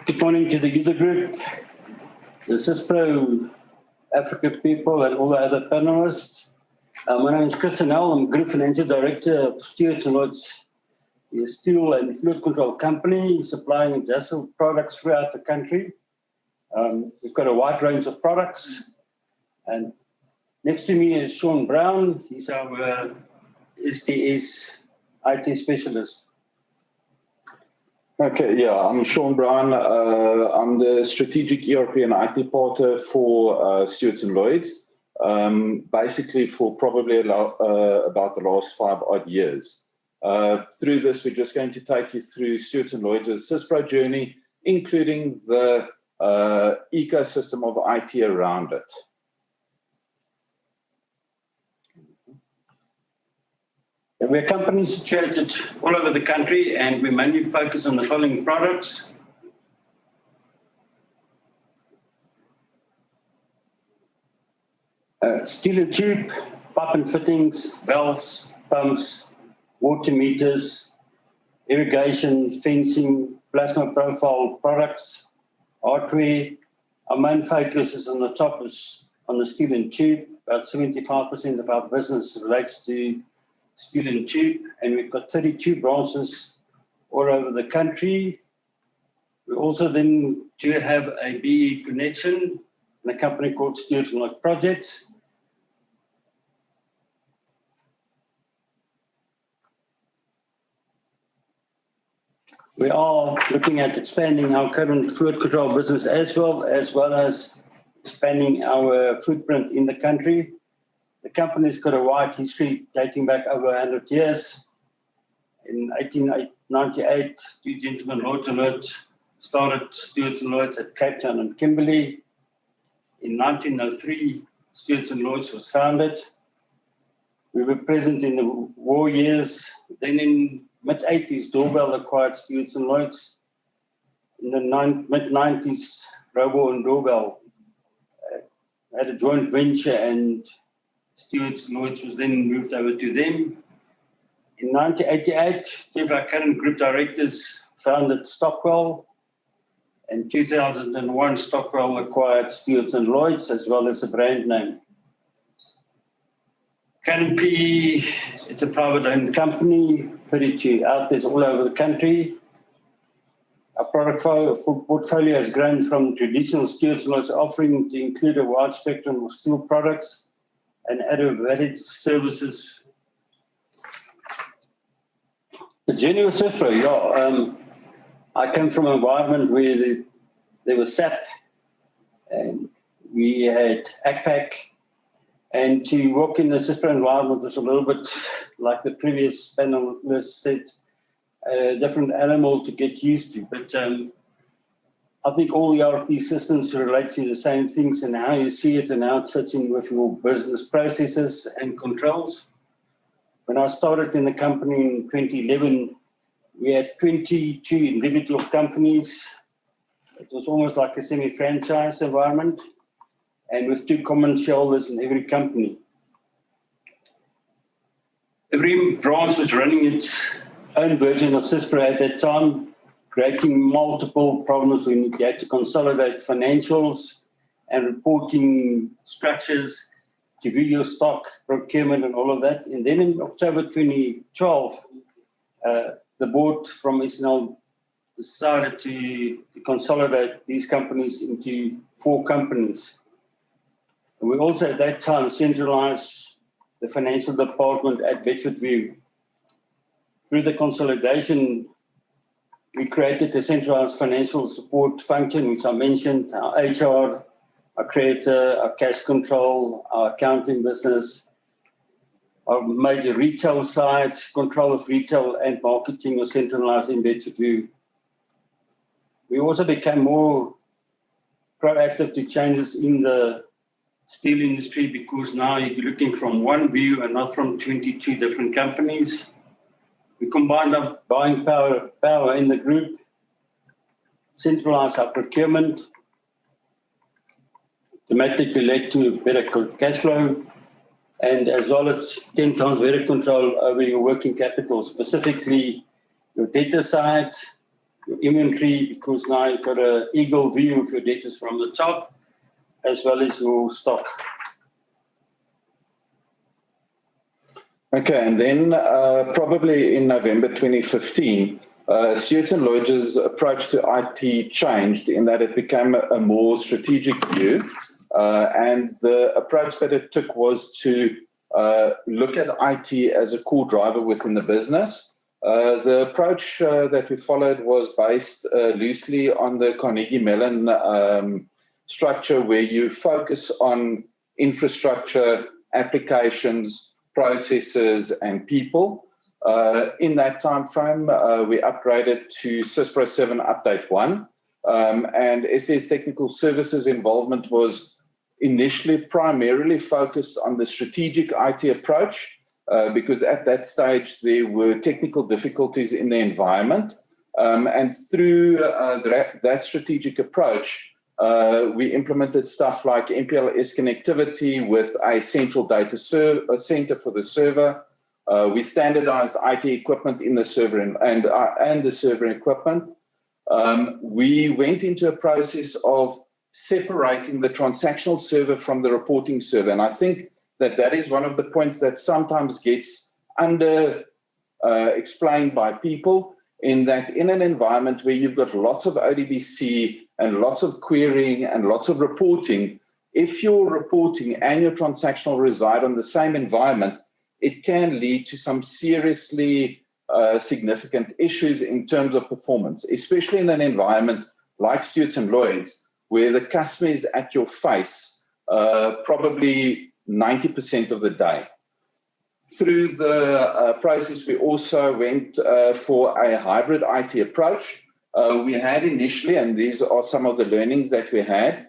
Good morning to the user group, the Syspro Africa people and all the other panelists. My name is Christian L. I'm Group Financial Director of Stewarts Lloyds, a steel and fluid control company supplying industrial products throughout the country. We've got a wide range of products. And next to me is Sean Brown. He's our SDS IT specialist. Okay, yeah, I'm Sean Brown. I'm the strategic ERP and IT partner for Stewarts Lloyds, basically for probably about the last 5 odd years. Through this, we're just going to take you through Stewarts Lloyds' Syspro journey, including the ecosystem of IT around it. We're a company situated all over the country, and we mainly focus on the following products. Steel and tube, pipe and fittings, valves, pumps, water meters, irrigation, fencing, plasma profile products, hardware. Our main focus is on the top is on the steel and tube. About 75% of our business relates to steel and tube, and we've got 32 branches all over the country. We also then do have a BE connection in a company called Stewarts Lloyds Projects. We are looking at expanding our current fluid control business as well as expanding our footprint in the country. The company's got a wide history dating back over 100 years. In 1898, two gentlemen, Lord and Lord, started Stewarts Lloyds at Cape Town and Kimberley. In 1903, Stewarts Lloyds was founded. We were present in the war years. Then in mid-80s, Doorbell acquired Stewarts Lloyds. In the mid-90s, Robo and Doorbell had a joint venture, and Stewarts Lloyds was then moved over to them. In 1988, two of our current group directors founded Stockwell. In 2001, Stockwell acquired Stewarts Lloyds as well as a brand name. Canopy, it's a private-owned company, 32 outlets all over the country. Our product portfolio has grown from traditional Stewarts Lloyds offering to include a wide spectrum of steel products and added varied services. The journey of Syspro, I came from an environment where there was SAP, and we had ACPAC, and to work in the Syspro environment was a little bit like the previous panelist said, a different animal to get used to. But I think all ERP systems relate to the same things and how you see it and how it fits in with your business processes and controls. When I started in the company in 2011, we had 22 individual companies. It was almost like a semi-franchise environment, and with 2 common shareholders in every company. Every branch was running its own version of Syspro at that time, creating multiple problems when you had to consolidate financials and reporting structures to view your stock, procurement and all of that. And then in October 2012, the board from SNL decided to consolidate these companies into 4 companies. And we also at that time centralized the financial department at Bedfordview. Through the consolidation, we created a centralized financial support function, which I mentioned, our HR, our creator, our cash control, our accounting business, our major retail side, control of retail and marketing was centralized in Bedfordview. We also became more proactive to changes in the steel industry because now you're looking from one view and not from 22 different companies. We combined our buying power in the group, centralized our procurement, automatically led to better cash flow, and as well as 10 times better control over your working capital, specifically your debtor side, your inventory, because now you've got an eagle view of your debtors from the top, as well as your stock. Okay, and then probably in November 2015, Stewarts Lloyds' approach to IT changed in that it became a more strategic view. And the approach that it took was to look at IT as a core driver within the business. The approach that we followed was based loosely on the Carnegie Mellon structure, where you focus on infrastructure, applications, processes, and people. In that time frame, we upgraded to Syspro 7 Update 1, and SS Technical Services involvement was initially primarily focused on the strategic IT approach, because at that stage there were technical difficulties in the environment. And through that strategic approach, we implemented stuff like MPLS connectivity with a central data center for the server. We standardized IT equipment in the server and the server equipment. We went into a process of separating the transactional server from the reporting server. And I think that is one of the points that sometimes gets explained by people, in that in an environment where you've got lots of ODBC and lots of querying and lots of reporting, if your reporting and your transactional reside on the same environment, it can lead to some seriously significant issues in terms of performance, especially in an environment like Stewarts Lloyds, where the customer is at your face probably 90% of the day. Through the process, we also went for a hybrid IT approach. We had initially, and these are some of the learnings that we had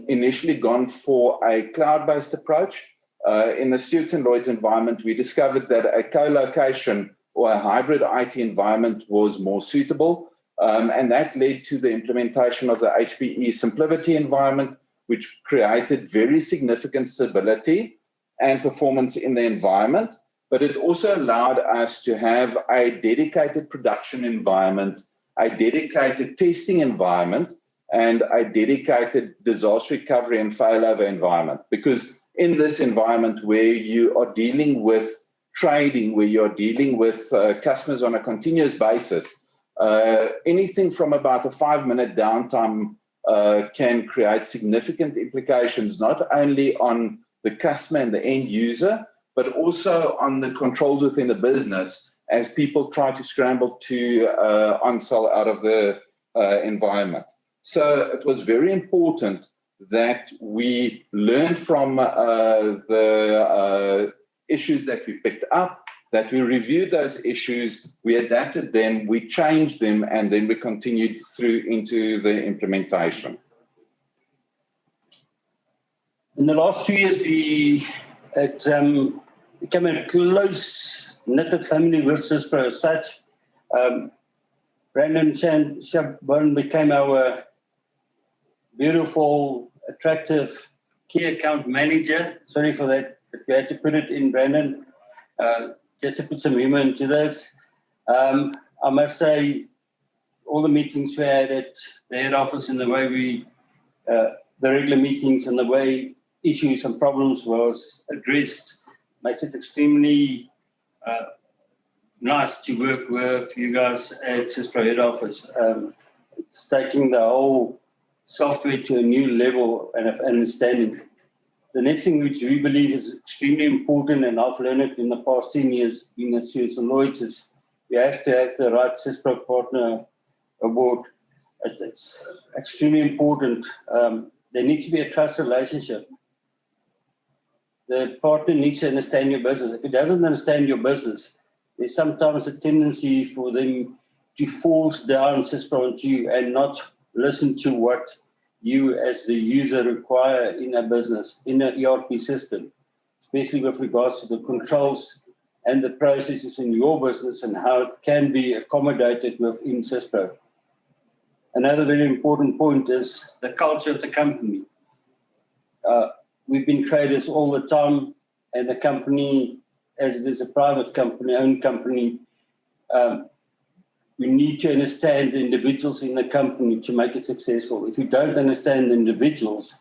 initially gone for a cloud-based approach. In the Stewarts Lloyds environment, we discovered that a co-location or a hybrid IT environment was more suitable. And that led to the implementation of the HPE SimpliVity environment, which created very significant stability and performance in the environment. But it also allowed us to have a dedicated production environment, a dedicated testing environment, and a dedicated disaster recovery and failover environment. Because in this environment where you are dealing with trading, where you're dealing with customers on a continuous basis, anything from about a 5-minute downtime can create significant implications, not only on the customer and the end user, but also on the controls within the business as people try to scramble to on-sell out of the environment. So it was very important that we learned from the issues that we picked up, that we reviewed those issues, we adapted them, we changed them, and then we continued through into the implementation. In the last 2 years, we became a close-knitted family with Syspro as such. Brandon Shabon became our beautiful, attractive key account manager. Sorry for that, but we had to put it in, Brandon, just to put some humor into this. I must say, all the meetings we had at the head office and the way the regular meetings and the way issues and problems was addressed makes it extremely nice to work with you guys at Syspro head office. It's taking the whole software to a new level and of understanding. The next thing which we believe is extremely important, and I've learned it in the past 10 years being at Stewarts Lloyds, is you have to have the right Syspro partner aboard. It's extremely important. There needs to be a trust relationship. The partner needs to understand your business. If it doesn't understand your business, there's sometimes a tendency for them to force down Syspro onto you and not listen to what you as the user require in a business, in an ERP system, especially with regards to the controls and the processes in your business and how it can be accommodated within Syspro. Another very important point is the culture of the company. We've been traders all the time, and the company, as it is a private company, owned company, we need to understand the individuals in the company to make it successful. If we don't understand the individuals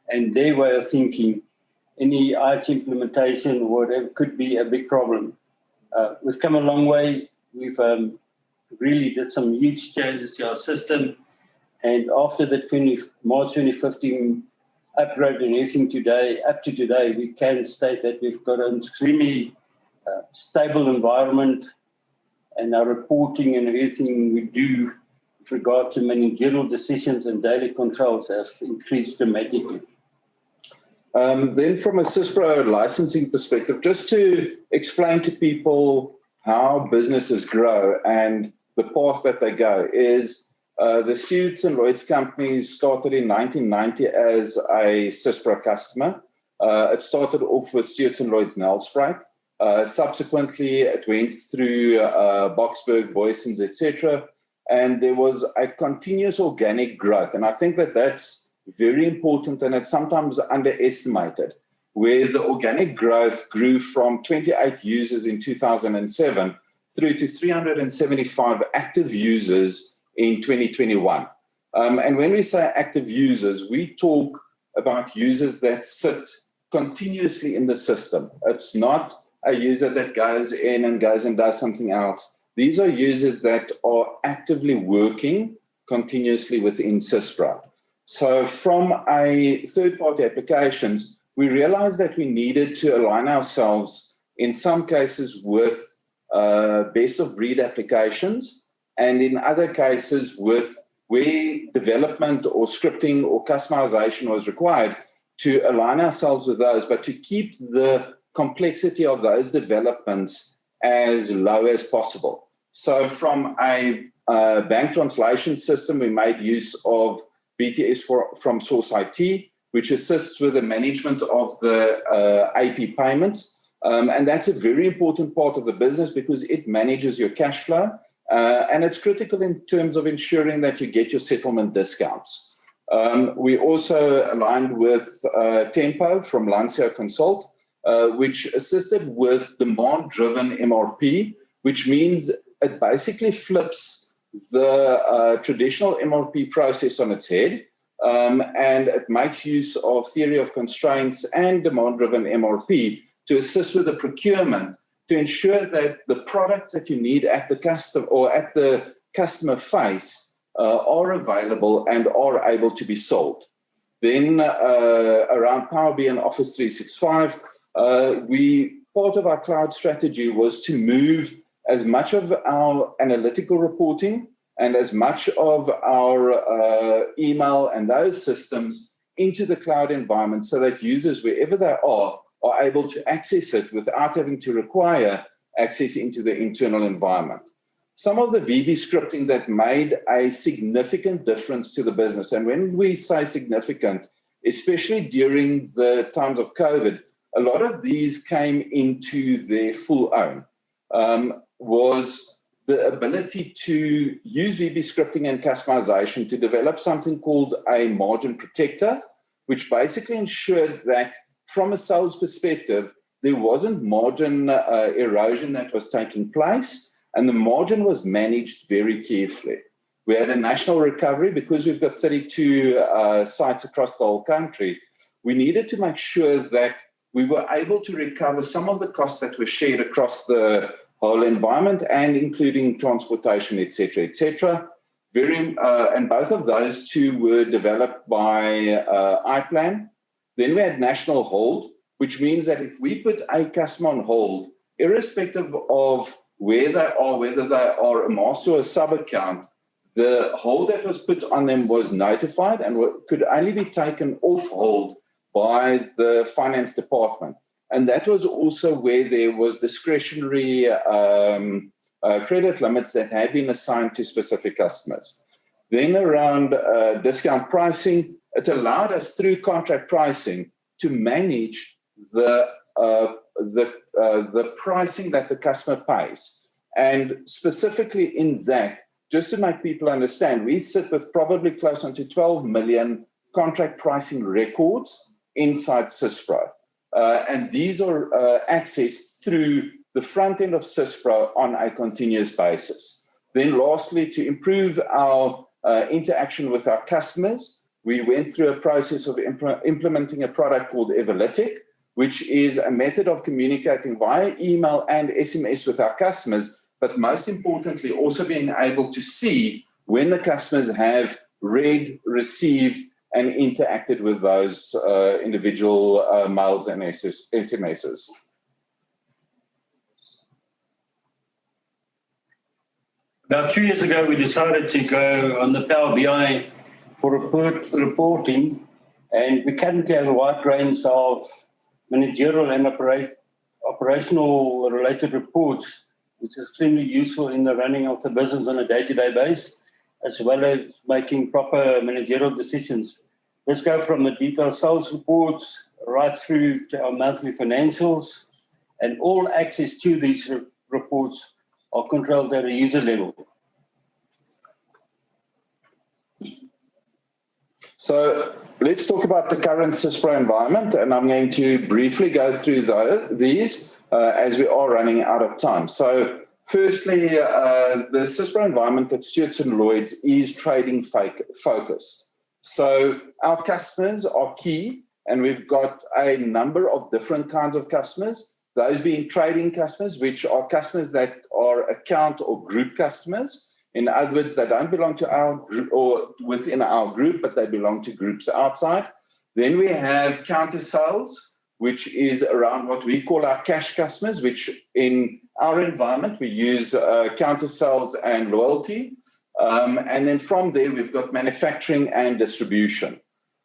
and their way of thinking, any IT implementation or whatever could be a big problem. We've come a long way. We've really did some huge changes to our system. And after the March 2015 upgrade and everything today, up to today, we can state that we've got an extremely stable environment, and our reporting and everything we do with regard to managerial decisions and daily controls have increased dramatically. Then from a Syspro licensing perspective, just to explain to people how businesses grow and the path that they go is the Stewarts Lloyds companies started in 1990 as a Syspro customer. It started off with Stewarts Lloyds Nelspruit. Subsequently, it went through Boksburg, Boysons, etc. And there was a continuous organic growth. And I think that that's very important, and it's sometimes underestimated, where the organic growth grew from 28 users in 2007 through to 375 active users in 2021. And when we say active users, we talk about users that sit continuously in the system. It's not a user that goes in and goes and does something else. These are users that are actively working continuously within Syspro. So from a third-party applications, we realized that we needed to align ourselves in some cases with best-of-breed applications, and in other cases with where development or scripting or customization was required, to align ourselves with those, but to keep the complexity of those developments as low as possible. So from a bank translation system, we made use of BTS from Source IT, which assists with the management of the AP payments. And that's a very important part of the business because it manages your cash flow. And it's critical in terms of ensuring that you get your settlement discounts. We also aligned with Tempo from Lancia Consult, which assisted with demand-driven MRP, which means it basically flips the traditional MRP process on its head, and it makes use of theory of constraints and demand-driven MRP to assist with the procurement to ensure that the products that you need at the customer or at the customer face are available and are able to be sold. Then around Power BI and Office 365, part of our cloud strategy was to move as much of our analytical reporting and as much of our email and those systems into the cloud environment so that users, wherever they are able to access it without having to require access into the internal environment. Some of the VB scripting that made a significant difference to the business, and when we say significant, especially during the times of COVID, a lot of these came into their full own. Was the ability to use VB scripting and customization to develop something called a margin protector, which basically ensured that from a sales perspective, there wasn't margin erosion that was taking place, and the margin was managed very carefully. We had a national recovery because we've got 32 sites across the whole country. We needed to make sure that we were able to recover some of the costs that were shared across the whole environment and including transportation, etc., etc. And both of those two were developed by iPlan. Then we had national hold, which means that if we put a customer on hold, irrespective of where they are, whether they are a master or a sub-account, the hold that was put on them was notified and could only be taken off hold by the finance department. And that was also where there was discretionary credit limits that had been assigned to specific customers. Then around discount pricing, it allowed us through contract pricing to manage the pricing that the customer pays. And specifically in that, just to make people understand, we sit with probably close on to 12 million contract pricing records inside Syspro. And these are accessed through the front end of Syspro on a continuous basis. Then lastly, to improve our interaction with our customers, we went through a process of implementing a product called Everlytic, which is a method of communicating via email and SMS with our customers, but most importantly, also being able to see when the customers have read, received, and interacted with those individual mails and SMSs. About 2 years ago, we decided to go on the Power BI for reporting, and we currently have a wide range of managerial and operational related reports, which is extremely useful in the running of the business on a day-to-day basis, as well as making proper managerial decisions. Let's go from the detailed sales reports right through to our monthly financials, and all access to these reports are controlled at a user level. So let's talk about the current Syspro environment, and I'm going to briefly go through these as we are running out of time. So firstly, the Syspro environment at Stewarts Lloyds is trading focused. So our customers are key, and we've got a number of different kinds of customers, those being trading customers, which are customers that are account or group customers. In other words, they don't belong to our group or within our group, but they belong to groups outside. Then we have counter sales, which is around what we call our cash customers, which in our environment, we use counter sales and loyalty. And then from there, we've got manufacturing and distribution.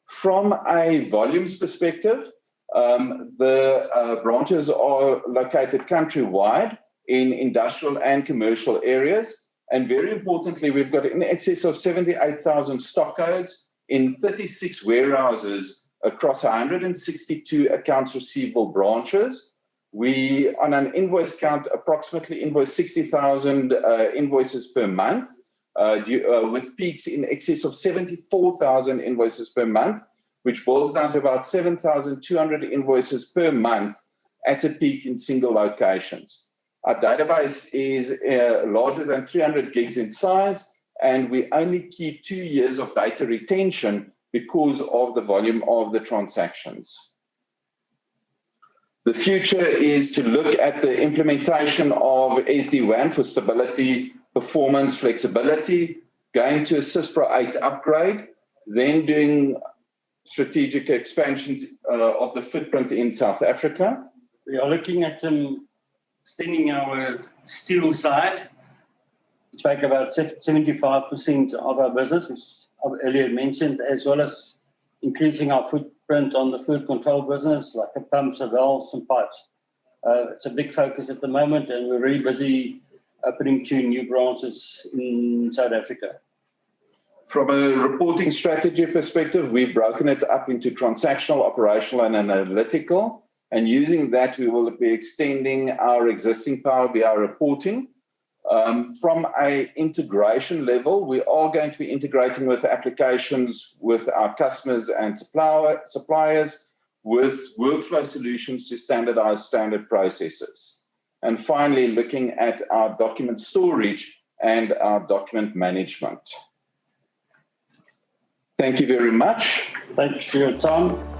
From a volumes perspective, the branches are located countrywide in industrial and commercial areas. And very importantly, we've got in excess of 78,000 stock codes in 36 warehouses across 162 accounts receivable branches. We, on an invoice count, approximately invoice 60,000 invoices per month, with peaks in excess of 74,000 invoices per month, which boils down to about 7,200 invoices per month at a peak in single locations. Our database is larger than 300 gigs in size, and we only keep 2 years of data retention because of the volume of the transactions. The future is to look at the implementation of SD-WAN for stability, performance, flexibility, going to a Syspro 8 upgrade, then doing strategic expansions of the footprint in South Africa. We are looking at extending our steel side, which make about 75% of our business, which I've earlier mentioned, as well as increasing our footprint on the fluid control business, like the pumps, the valves, and pipes. It's a big focus at the moment, and we're really busy opening 2 new branches in South Africa. From a reporting strategy perspective, we've broken it up into transactional, operational, and analytical. And using that, we will be extending our existing Power BI reporting. From an integration level, we are going to be integrating with applications with our customers and suppliers with workflow solutions to standardize standard processes. And finally, looking at our document storage and our document management. Thank you very much. Thank you for your time.